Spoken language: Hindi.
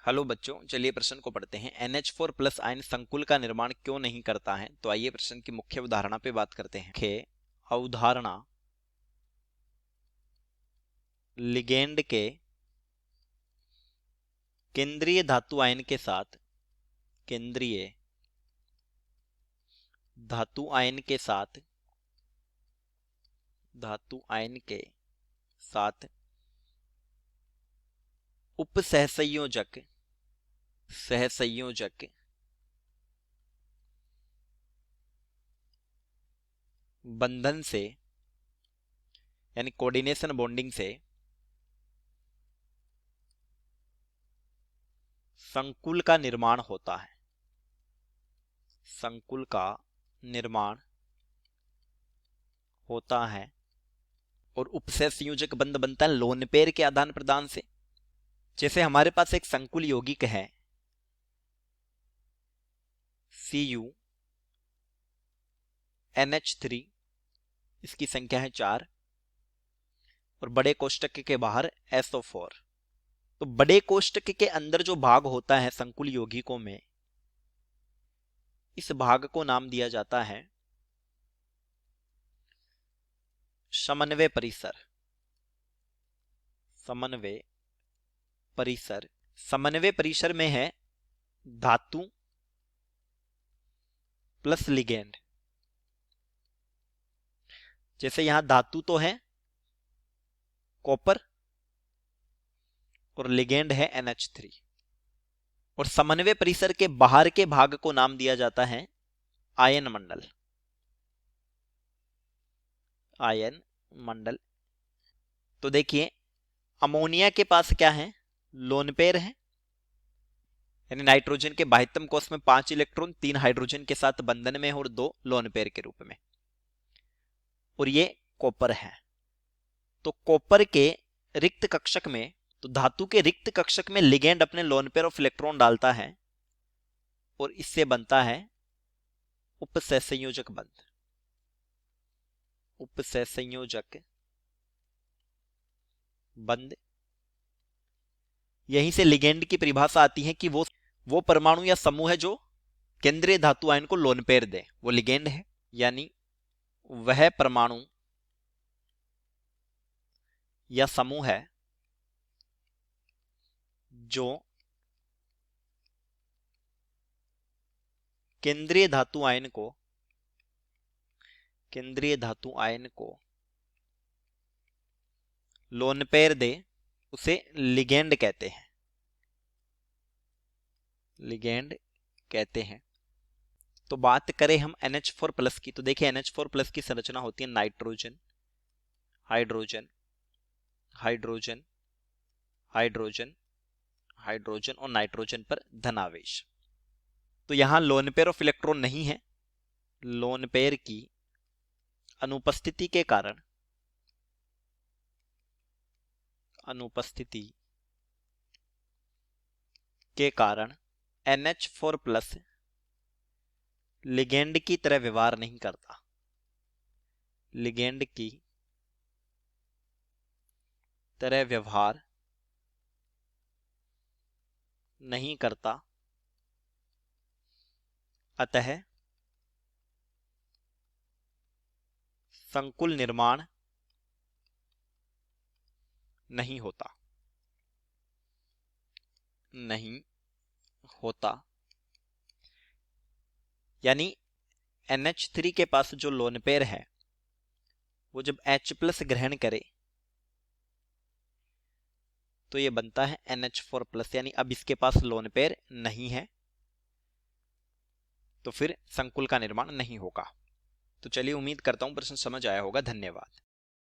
हेलो बच्चों, चलिए प्रश्न को पढ़ते हैं। NH4 प्लस आयन संकुल का निर्माण क्यों नहीं करता है? तो आइए प्रश्न की मुख्य अवधारणा पे बात करते हैं। मुख्य अवधारणा, लिगेंड के केंद्रीय धातु आयन के साथ केंद्रीय धातु आयन के साथ धातु आयन के साथ उप सहसंयोजक सहसंयोजक बंधन से यानी कोऑर्डिनेशन बॉन्डिंग से संकुल का निर्माण होता है। संकुल का निर्माण होता है और उपसह संयोजक बंध बनता है लोन पेयर के आदान प्रदान से। जैसे हमारे पास एक संकुल यौगिक है CuNH3, इसकी संख्या है 4 और बड़े कोष्टक के बाहर SO4। तो बड़े कोष्टक के अंदर जो भाग होता है संकुल यौगिकों में, इस भाग को नाम दिया जाता है समन्वय परिसर। समन्वय परिसर, समन्वय परिसर में है धातु प्लस लिगेंड। जैसे यहां धातु तो है कॉपर और लिगेंड है NH3, और समन्वय परिसर के बाहर के भाग को नाम दिया जाता है आयन मंडल। आयन मंडल। तो देखिए, अमोनिया के पास क्या है? लोन पेयर है, यानी नाइट्रोजन के बाह्यतम कोश में 5 इलेक्ट्रॉन 3 हाइड्रोजन के साथ बंधन में और 2 लोन पेयर के रूप में, और ये कॉपर है। तो कॉपर के रिक्त कक्षक में, तो धातु के रिक्त कक्षक में लिगेंड अपने लोन पेयर ऑफ इलेक्ट्रॉन डालता है और इससे बनता है उपसहसंयोजक बंध। उपसहसंयोजक बंध। यहीं से लिगेंड की परिभाषा आती है कि वो परमाणु या समूह है जो केंद्रीय धातु आयन को लोन पेयर दे, वो लिगेंड है। यानी वह परमाणु या समूह है जो केंद्रीय धातु आयन को लोन पेयर दे, उसे लिगेंड कहते हैं। लिगेंड कहते हैं। तो बात करें हम NH4 प्लस की, तो देखिए NH4 प्लस की संरचना होती है nitrogen, hydrogen, hydrogen, hydrogen, hydrogen और नाइट्रोजन पर धनावेश। तो यहां लोन पेयर ऑफ इलेक्ट्रॉन नहीं है। लोन पेयर की अनुपस्थिति के कारण NH4 प्लस लिगेंड की तरह व्यवहार नहीं करता। लिगेंड की तरह व्यवहार नहीं करता, अतः संकुल निर्माण नहीं होता। यानी NH3 के पास जो लोन पेयर है, वो जब H प्लस ग्रहण करे तो ये बनता है NH4 प्लस, यानी अब इसके पास लोन पेयर नहीं है, तो फिर संकुल का निर्माण नहीं होगा। तो चलिए, उम्मीद करता हूं प्रश्न समझ आया होगा। धन्यवाद।